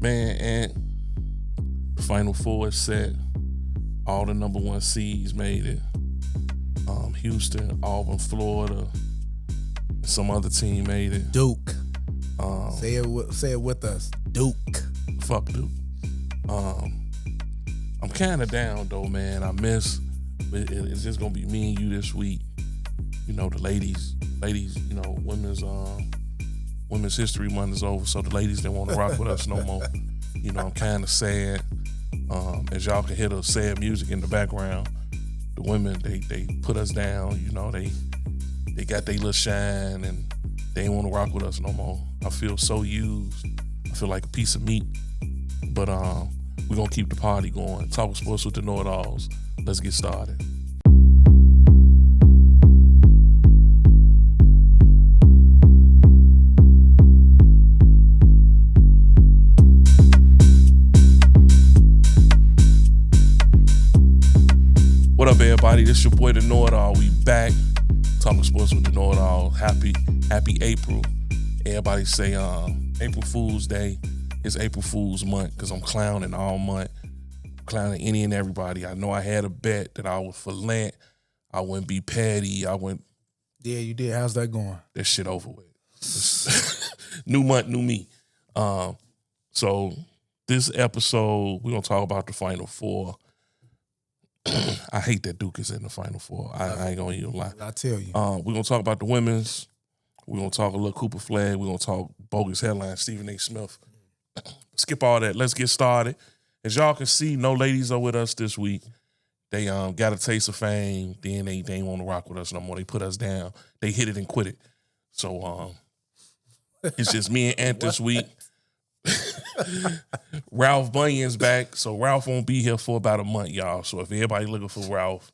Man, and the Final Four is set. All the number one seeds made it. Houston, Auburn, Florida, some other team made it. Duke. Say it with us. Duke. Fuck Duke. I'm kind of down though, man. I miss. It's just gonna be me and you this week. You know, the ladies. You know, Women's History Month is over, so the ladies didn't want to rock with us no more. You know, I'm kind of sad. As y'all can hear the sad music in the background, the women they put us down. You know, they got their little shine and they ain't want to rock with us no more. I feel so used. I feel like a piece of meat. But we're gonna keep the party going. Talk sports with the know-it-alls. Let's get started. What up, everybody? This your boy, the Know-It-All. We back talking sports with the Know-It-All. Happy April. Everybody say April Fool's Day is April Fool's month because I'm clowning all month. I'm clowning any and everybody. I know I had a bet that I would for Lent. I wouldn't be petty. Yeah, you did. How's that going? That shit over with. New month, new me. So this episode, we're going to talk about the Final Four. I hate that Duke is in the Final Four. I ain't gonna even lie. I tell you. We're gonna talk about the women's. We're gonna talk a little Cooper Flag. We're gonna talk bogus headlines, Stephen A. Smith. Skip all that. Let's get started. As y'all can see, no ladies are with us this week. They got a taste of fame. Then they ain't want to rock with us no more. They put us down. They hit it and quit it. So it's just me and Ant this week. Ralph Bunyan's back, so Ralph won't be here for about a month, y'all. So if everybody looking for Ralph,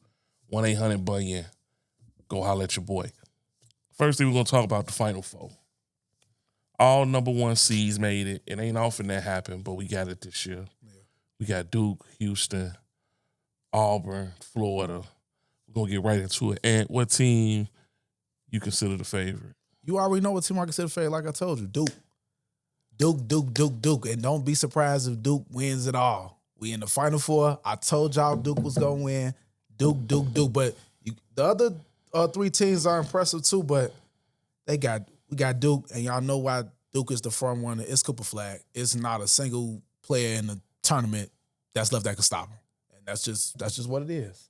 1-800-BUNYAN, go holler at your boy. First thing we're going to talk about the Final Four. All number one seeds made it. It ain't often that happen, but we got it this year. Yeah. We got Duke, Houston, Auburn, Florida. We're going to get right into it. And what team you consider the favorite? You already know what team I consider the favorite, like I told you. Duke. And don't be surprised if Duke wins it all. We in the Final Four. I told y'all Duke was going to win. Duke. But the other three teams are impressive too, but we got Duke, and y'all know why Duke is the front runner. It's Cooper Flag. It's not a single player in the tournament that's left that can stop him. And that's just what it is.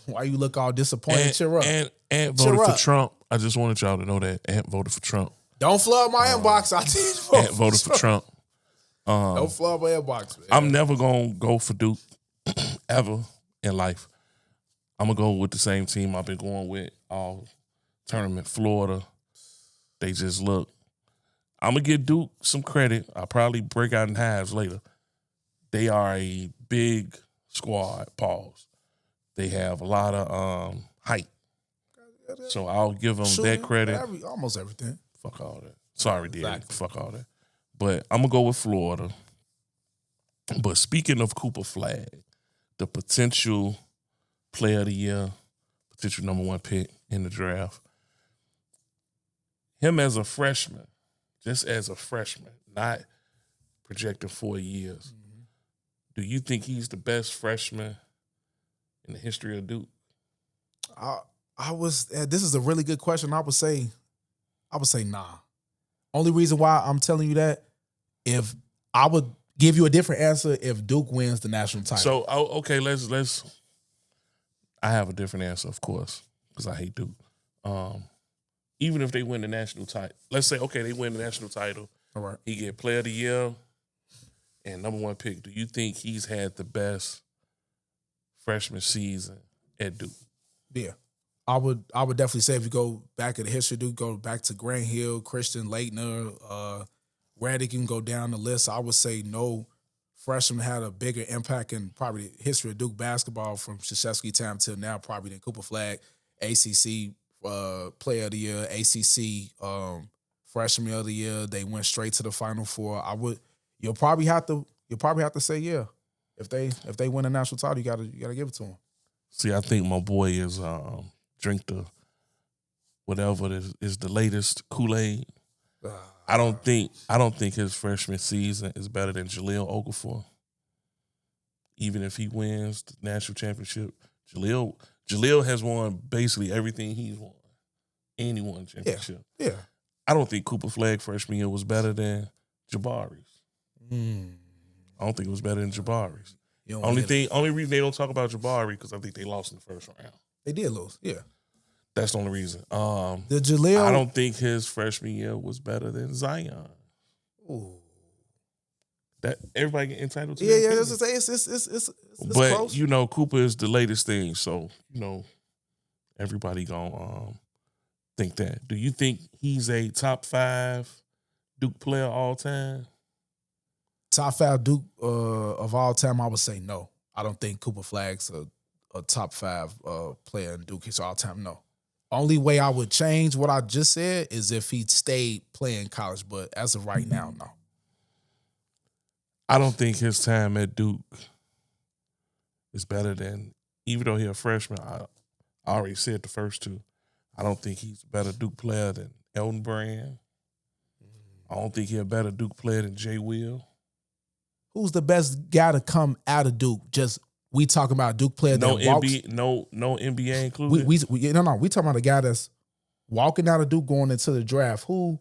Why you look all disappointed? Cheer up. Ant voted for Trump. I just wanted y'all to know that Ant voted for Trump. Don't flood my inbox. I did Ant voted for Trump. Don't flood my inbox, man. I'm never going to go for Duke ever in life. I'm going to go with the same team I've been going with all tournament, Florida. They just look. I'm going to give Duke some credit. I'll probably break out in halves later. They are a big squad, pause. They have a lot of height. So I'll give them that credit. Almost everything. Fuck all that. Sorry, dear. Exactly. Fuck all that. But I'm going to go with Florida. But speaking of Cooper Flag, the potential player of the year, potential number one pick in the draft, him as a freshman, just as a freshman, not projecting 4 years, do you think he's the best freshman in the history of Duke? This is a really good question. I would say nah. Only reason why I'm telling you that, if I would give you a different answer if Duke wins the national title. So okay, let's. I have a different answer, of course, because I hate Duke. Even if they win the national title, let's say they win the national title. All right, he get player of the year and number one pick. Do you think he's had the best freshman season at Duke? Yeah. I would definitely say if you go back in the history, Duke, go back to Grant Hill, Christian Laettner, Redick, you can go down the list. I would say no freshman had a bigger impact in probably the history of Duke basketball from Krzyzewski time till now, probably than Cooper Flag, ACC Player of the Year, ACC Freshman of the Year. They went straight to the Final Four. You'll probably have to say yeah. If they win a national title, you gotta give it to them. See, I think my boy is drink the whatever is the latest Kool-Aid. I don't think his freshman season is better than Jahlil Okafor. Even if he wins the national championship, Jahlil has won basically everything he's won. And he won a championship. Yeah. I don't think Cooper Flag freshman year was better than Jabari's. I don't think it was better than Jabari's. Only reason they don't talk about Jabari because I think they lost in the first round. They did lose, yeah. That's the only reason. The Jahlil, I don't think his freshman year was better than Zion. Ooh. That everybody get entitled to. Yeah. It's but close. you know, Cooper is the latest thing, so you know, everybody gonna think that. Do you think he's a top 5 Duke player all time? Top 5 Duke of all time, I would say no. I don't think Cooper Flag's a top 5 player in Duke history all time. No. Only way I would change what I just said is if he stayed playing college, but as of right now, no. I don't think his time at Duke is better than, even though he's a freshman, I already said the first two. I don't think he's a better Duke player than Elton Brand. I don't think he's a better Duke player than Jay Will. Who's the best guy to come out of Duke? Just we talking about Duke player that walks. No NBA included. We talking about a guy that's walking out of Duke going into the draft. Who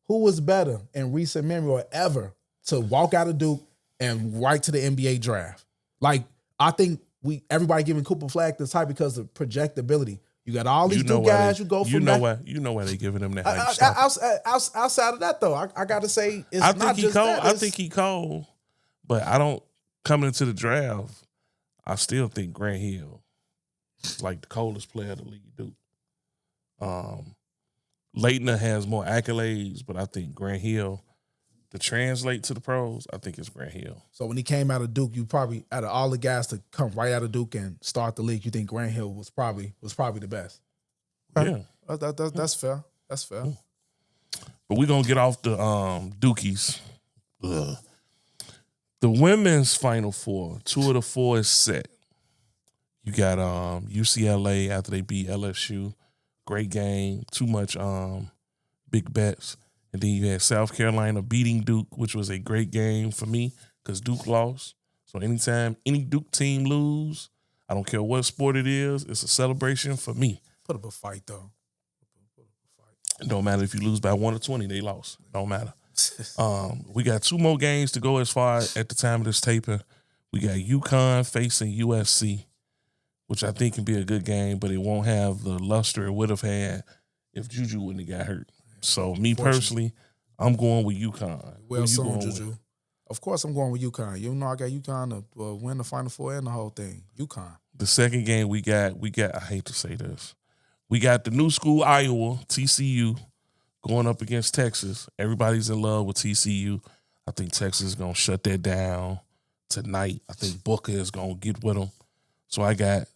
was better in recent memory or ever to walk out of Duke and right to the NBA draft? Like, I think everybody giving Cooper Flag this hype because of projectability. You got all these Duke guys. You go from that. You know why they giving him that hype. Outside of that, though, I got to say it's I not think just cold. that. I think he cold, but I don't coming into the draft. I still think Grant Hill is like the coldest player of the league. Duke. Leitner has more accolades, but I think Grant Hill, to translate to the pros, I think it's Grant Hill. So when he came out of Duke, you probably, out of all the guys to come right out of Duke and start the league, you think Grant Hill was probably the best. Yeah, that's fair. That's fair. But we're gonna get off the Dukies. Ugh. The women's Final Four, 2 of the 4 is set. You got UCLA after they beat LSU. Great game. Too much big bets. And then you had South Carolina beating Duke, which was a great game for me because Duke lost. So anytime any Duke team lose, I don't care what sport it is, it's a celebration for me. Put up a fight, though. It don't matter if you lose by 1 or 20, they lost. Don't matter. We got 2 more games to go as far at the time of this taping. We got UConn facing USC, which I think can be a good game, but it won't have the luster it would have had if Juju wouldn't have got hurt. So me personally, I'm going with UConn. Well, so Juju. Of course I'm going with UConn. You know I got UConn to win the Final Four and the whole thing. UConn. The second game we got, I hate to say this, we got the new school Iowa, TCU, going up against Texas. Everybody's in love with TCU. I think Texas is going to shut that down tonight. I think Booker is going to get with them. So I got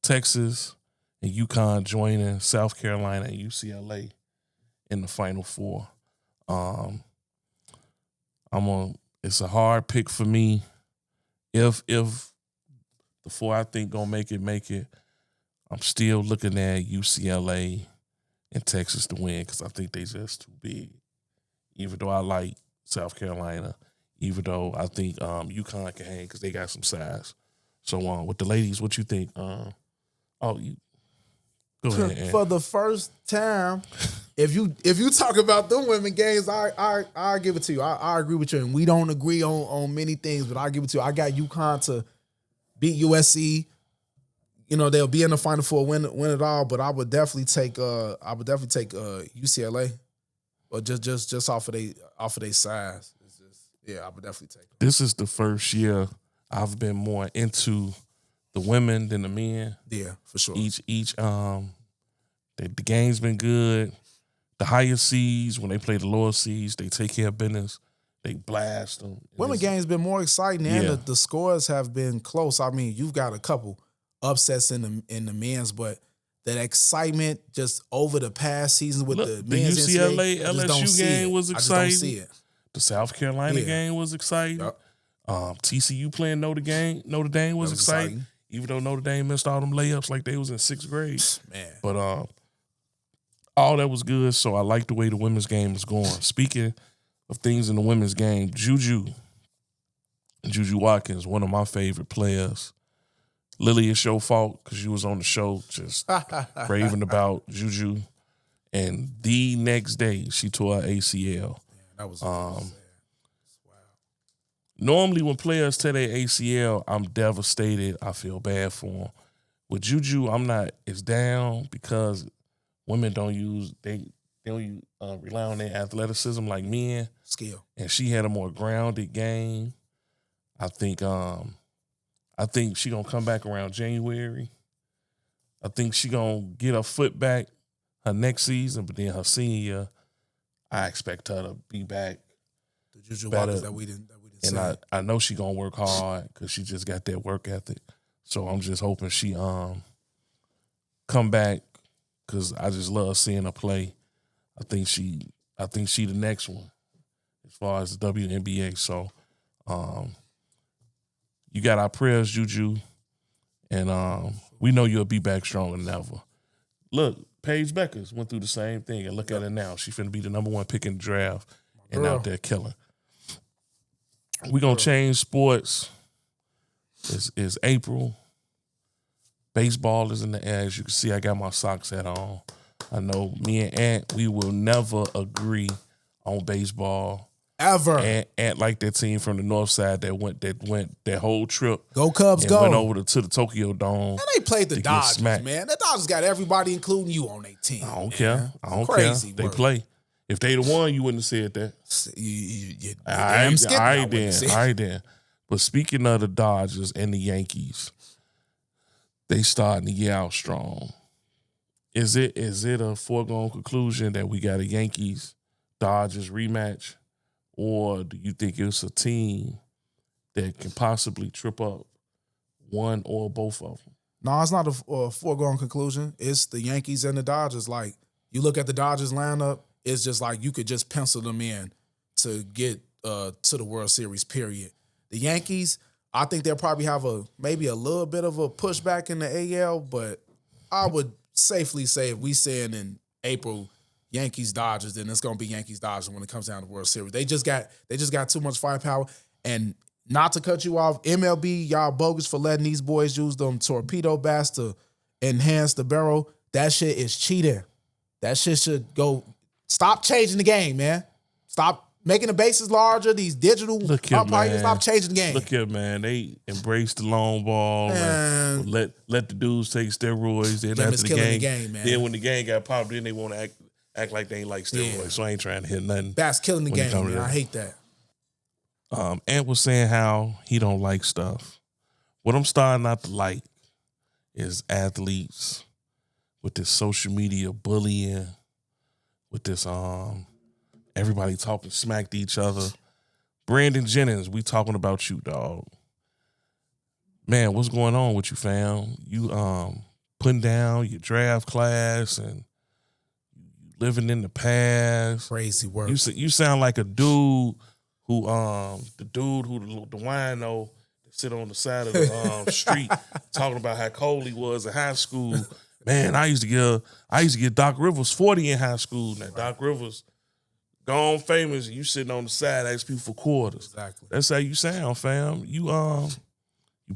Texas and UConn joining South Carolina and UCLA in the Final Four. It's a hard pick for me. If the 4 I think gonna make it, I'm still looking at UCLA and Texas to win because I think they just too big. Even though I like South Carolina, even though I think UConn can hang because they got some size. So with the ladies, what you think? You go ahead. For the first time, if you talk about them women games, I give it to you. I agree with you, and we don't agree on many things, but I give it to you. I got UConn to beat USC. You know they'll be in the Final Four, win it all, but I would definitely take UCLA, or just off of their size. I would definitely take them. This is the first year I've been more into the women than the men. Yeah, for sure. The game's been good. The higher seeds, when they play the lower seeds, they take care of business. They blast them. Women game's been more exciting, and the scores have been close. I mean, you've got a couple upsets in the men's, but that excitement just over the past season with the men's UCLA LSU game was exciting. I just don't see it. The South Carolina game was exciting. Yep. TCU playing Notre Dame was exciting. Even though Notre Dame missed all them layups like they was in 6th grade. Man. But all that was good. So I like the way the women's game is going. Speaking of things in the women's game, Juju Watkins, one of my favorite players. Lily, it's your fault because you was on the show just raving about Juju. And the next day, she tore her ACL. Yeah, that was wow. Normally, when players tear their ACL, I'm devastated. I feel bad for them. With Juju, I'm not as down because women don't rely on their athleticism like men. Skill. And she had a more grounded game. I think she gonna come back around January. I think she gonna get her foot back her next season, but then her senior year, I expect her to be back. The Juju Watkins that we didn't and see. I know she gonna work hard because she just got that work ethic. So I'm just hoping she come back because I just love seeing her play. I think she the next one as far as the WNBA. So you got our prayers, Juju, and we know you'll be back stronger than ever. Look, Paige Beckers went through the same thing, and look at her now. She finna be the number 1 pick in the draft and out there killing. We gonna change sports. It's April. Baseball is in the air. As you can see, I got my socks hat on. I know me and Ant, we will never agree on baseball. Ever. Ant like that team from the north side that went that whole trip. Go Cubs, and go. Went over to the Tokyo Dome. And they played the Dodgers, man. The Dodgers got everybody, including you, on their team. I don't care. I don't Crazy care. work. They play. If they the one, you wouldn't have said that. All right then. But speaking of the Dodgers and the Yankees, they starting the year out strong. Is it a foregone conclusion that we got a Yankees-Dodgers rematch? Or do you think it's a team that can possibly trip up one or both of them? No, it's not a foregone conclusion. It's the Yankees and the Dodgers. Like, you look at the Dodgers lineup, it's just like you could just pencil them in to get to the World Series, period. The Yankees, I think they'll probably have maybe a little bit of a pushback in the AL, but I would safely say if we saying in April Yankees Dodgers, then it's gonna be Yankees Dodgers when it comes down to World Series. They just got too much firepower. And not to cut you off, MLB, y'all bogus for letting these boys use them torpedo bats to enhance the barrel. That shit is cheating. That shit should go. Stop changing the game, man. Stop making the bases larger. These digital umpires, stop changing the game. Look here, man. They embrace the long ball. Man. Let the dudes take steroids. Then after the game, man. Then when the game got popped, then they want to act like they ain't like steroids. Yeah. So I ain't trying to hit nothing. That's killing the game, man. I hate that. Ant was saying how he don't like stuff. What I'm starting not to like is athletes with this social media bullying, with this everybody talking smack to each other. Brandon Jennings, we talking about you, dog. Man, what's going on with you, fam? You putting down your draft class and living in the past. Crazy work. You sound like a dude who the wino that sit on the side of the street talking about how cold he was in high school. Man, I used to get Doc Rivers 40 in high school. Now Doc Rivers gone famous, and you sitting on the side asking people for quarters. Exactly. That's how you sound, fam. You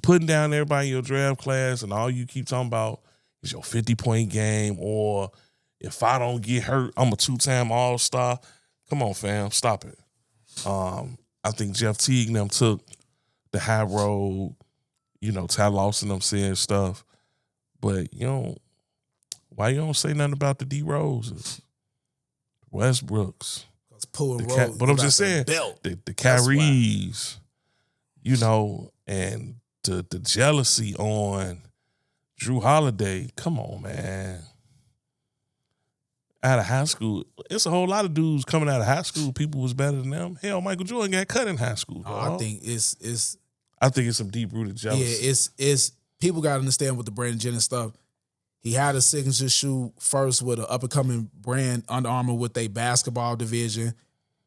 putting down everybody in your draft class, and all you keep talking about is your 50-point game, or if I don't get hurt, I'm a 2-time All-Star. Come on, fam, stop it. I think Jeff Teague and them took the high road. Ty Lawson them said stuff, but why you don't say nothing about the D Roses, Westbrooks? But I'm just saying the Kyries, and the jealousy on Drew Holiday. Come on, man. Out of high school, it's a whole lot of dudes coming out of high school. People was better than them. Hell, Michael Jordan got cut in high school. I think it's some deep rooted jealousy. Yeah, it's people got to understand with the Brandon Jennings stuff. He had a signature shoe first with an up and coming brand, Under Armour, with a basketball division.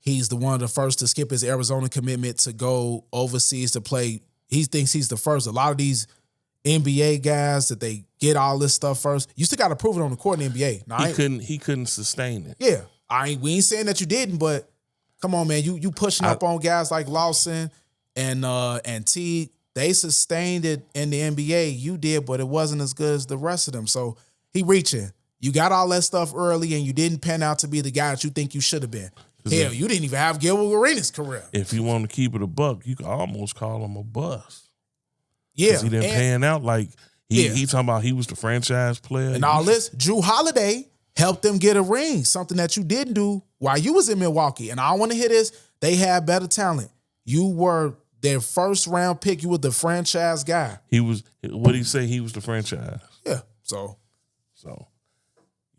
He's one of the first to skip his Arizona commitment to go overseas to play. He thinks he's the first. A lot of these NBA guys that they get all this stuff first. You still got to prove it on the court in the NBA. Now, he couldn't sustain it. Yeah, we ain't saying that you didn't, but come on, man, you pushing up on guys like Lawson and T. They sustained it in the NBA. You did, but it wasn't as good as the rest of them. So he reaching. You got all that stuff early, and you didn't pan out to be the guy that you think you should have been. Hell, you didn't even have Gilbert Arenas' career. If you want to keep it a buck, you could almost call him a bust. Yeah, he didn't pan out like he talking about he was the franchise player and all this. Drew Holiday helped them get a ring, something that you didn't do while you was in Milwaukee. And I want to hear this: they had better talent. You were their first round pick. You were the franchise guy. He was. What did he say? He was the franchise. Yeah. So.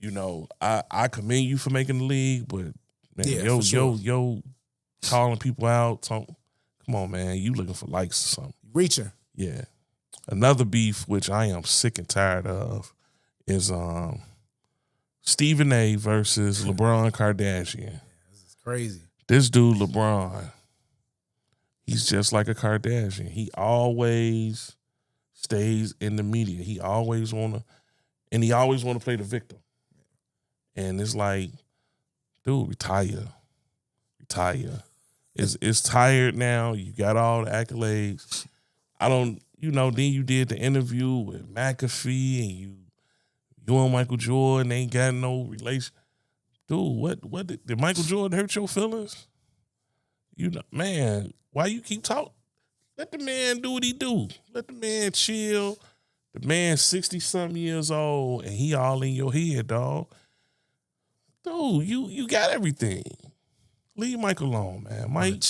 You know, I commend you for making the league, but man, yo, calling people out. Come on, man, you looking for likes or something? Reaching. Yeah. Another beef which I am sick and tired of is Stephen A. versus LeBron Kardashian. This is crazy. This dude LeBron, he's just like a Kardashian. He always stays in the media. He always wanna play the victim. And it's like, dude, retire. It's tired now. You got all the accolades. Then you did the interview with McAfee and you and Michael Jordan ain't got no relation. Dude, what did Michael Jordan hurt your feelings? Man, why you keep talking? Let the man do what he do. Let the man chill. The man 60-something years old and he all in your head, dog. Dude, you got everything. Leave Mike alone, man. Mike.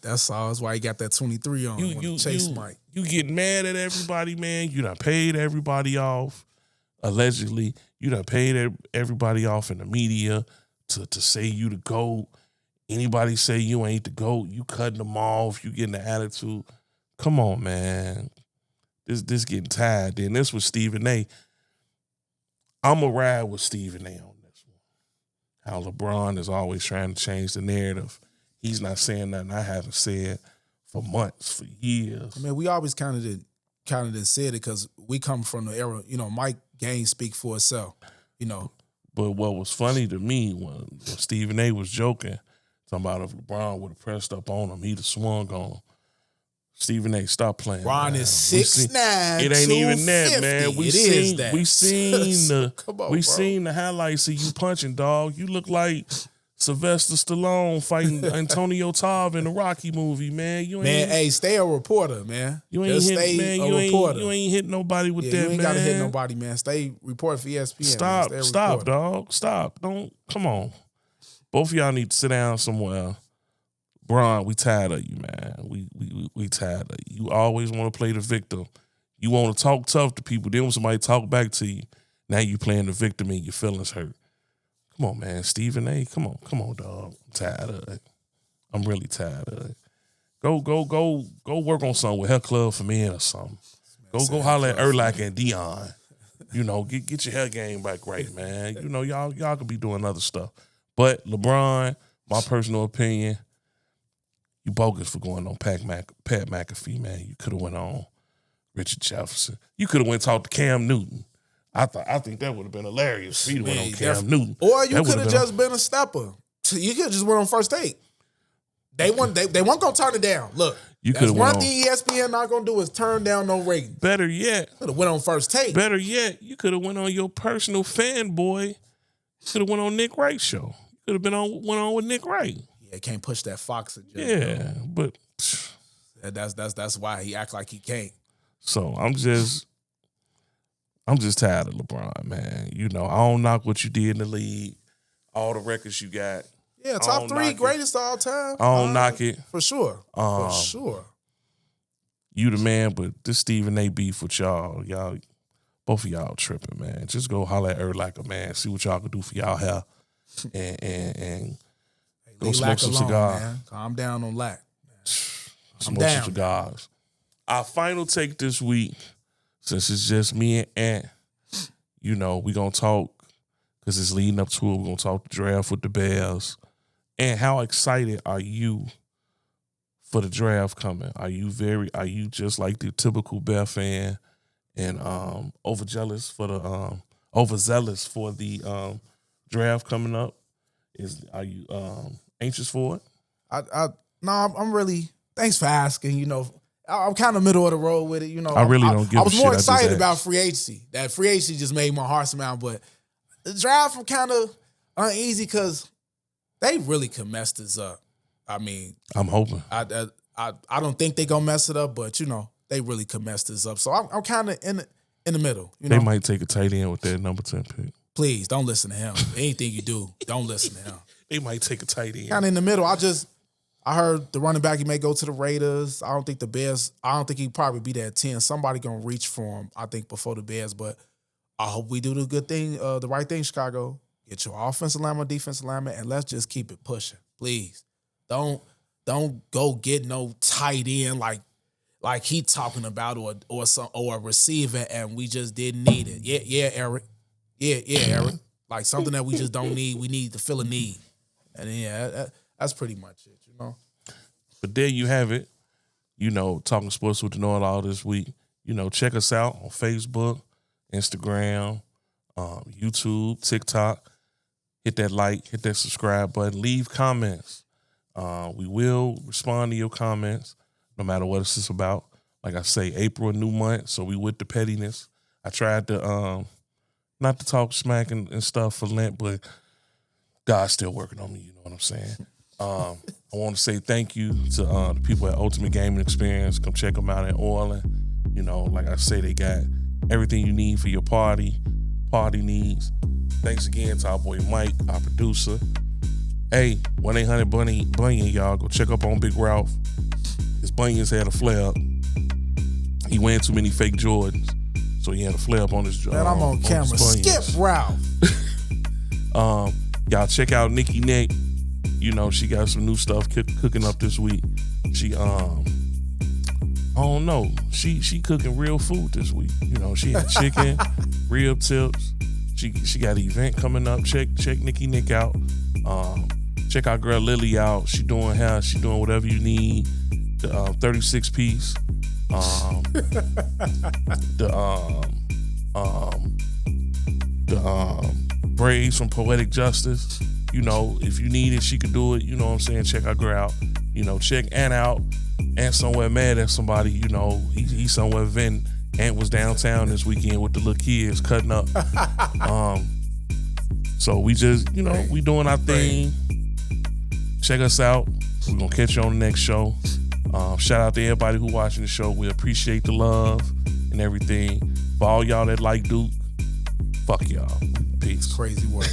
That's all. That's why he got that 23 on. Chase Mike. You get mad at everybody, man. You done paid everybody off. Allegedly, you done paid everybody off in the media to say you the GOAT. Anybody say you ain't the GOAT, you cutting them off. You getting the attitude. Come on, man. This getting tired. Then this was Stephen A. I'm a ride with Stephen A. on this one. How LeBron is always trying to change the narrative. He's not saying nothing I haven't said for months, for years. I mean, we always kind of didn't say it because we come from the era, Mike game speak for itself, But what was funny to me when Stephen A. was joking, talking about if LeBron would have pressed up on him, he'd have swung on him. Stephen A., stop playing. LeBron is 6'9". It ain't even that, man. We seen we seen the highlights of you punching, dog. You look like Sylvester Stallone fighting Antonio Tarver in the Rocky movie, man. Stay a reporter, man. You ain't hit nobody with that, man. You ain't gotta hit nobody, man. Stay report for ESPN. Stop, dog. Stop. Don't come on. Both of y'all need to sit down somewhere. Bron, we tired of you, man. We tired of you. You always want to play the victim. You want to talk tough to people. Then when somebody talk back to you, now you playing the victim and your feelings hurt. Come on, man. Stephen A., come on, dog. I'm tired of it. I'm really tired of it. Go work on something with Hair Club for Men or something. Go holler at Erlach and Dion. Get your hair game back right, man. Y'all could be doing other stuff. But LeBron, my personal opinion, you bogus for going on Pat McAfee, man. You could have went on Richard Jefferson. You could have went talk to Cam Newton. I think that would have been hilarious. He went on Cam Newton. Or you could have just been a stepper. You could have just went on First Take. They weren't gonna turn it down. Look, that's one thing ESPN not gonna do is turn down no ratings. Better yet, could have went on First Take. Better yet, you could have went on your personal fanboy. Could have went on Nick Wright's show. Could have went on with Nick Wright. Yeah, can't push that Fox agenda. Yeah, but that's why he act like he can't. So I'm just tired of LeBron, man. I don't knock what you did in the league, all the records you got. Yeah, top 3 greatest of all time. I don't knock it. For sure. For sure. You the man, but this Stephen A. beef with y'all, both of y'all tripping, man. Just go holler at Erlach, man. See what y'all can do for y'all hair. And go smoke some cigars. Man. Calm down on Lack. Smoke some cigars. Our final take this week, since it's just me and Ant, we going to talk, because it's leading up to it, we're going to talk the draft with the Bears. And how excited are you for the draft coming? Are you just like the typical Bear fan and overzealous for the draft coming up. Are you anxious for it? I'm really. Thanks for asking. You know, I'm kind of middle of the road with it. You know, I really don't give a shit. I was more excited about free agency. That free agency just made my heart smile. But the draft, I'm kind of uneasy because they really could mess this up. I mean, I'm hoping. I don't think they gonna mess it up, but you know, they really could mess this up. So I'm kind of in the middle. You know? They might take a tight end with that number 10 pick. Please don't listen to him. Anything you do, don't listen to him. They might take a tight end. Kind of in the middle. I heard the running back, he may go to the Raiders. I don't think the Bears, he'd probably be there at 10. Somebody going to reach for him, I think, before the Bears. But I hope we do the good thing, the right thing, Chicago. Get your offensive lineman, defensive lineman, and let's just keep it pushing. Please. Don't go get no tight end like he talking about or a receiver and we just didn't need it. Yeah, Eric. Yeah, Eric. Like something that we just don't need. We need to fill a need. And yeah, that's pretty much it, you know. But there you have it. You know, Talking Sports with the Know-It-All this week. You know, check us out on Facebook, Instagram, YouTube, TikTok. Hit that like, hit that subscribe button. Leave comments. We will respond to your comments, no matter what it's about. Like I say, April, a new month, so we with the pettiness. I tried to not to talk smack and stuff for Lent, but God's still working on me, you know what I'm saying? I want to say thank you to the people at Ultimate Gaming Experience. Come check them out in Orland. You know, like I say, they got everything you need for your party needs. Thanks again to our boy Mike, our producer. Hey, 1-800-BUNYAN, y'all. Go check up on Big Ralph. His bunions had a flare-up. He wearing too many fake Jordans, so he had a flare-up on his jaw. Man, I'm on camera. Skip Ralph. Y'all check out Nikki Nick. You know, she got some new stuff cooking up this week. She, I don't know. She cooking real food this week. You know, she had chicken, rib tips. She got an event coming up. Check Nikki Nick out. Check our girl Lily out. She doing hair. She doing whatever you need. The 36 piece. The braids from Poetic Justice. You know, if you need it, she could do it. You know what I'm saying? Check our girl out. You know, check Ant out. Ant somewhere mad at somebody. You know, he's somewhere venting. Ant was downtown this weekend with the little kids cutting up. So we just, you know, we doing our thing. Check us out. We're going to catch you on the next show. Shout out to everybody who watching the show. We appreciate the love and everything. For all y'all that like Duke, fuck y'all. Peace. Crazy work.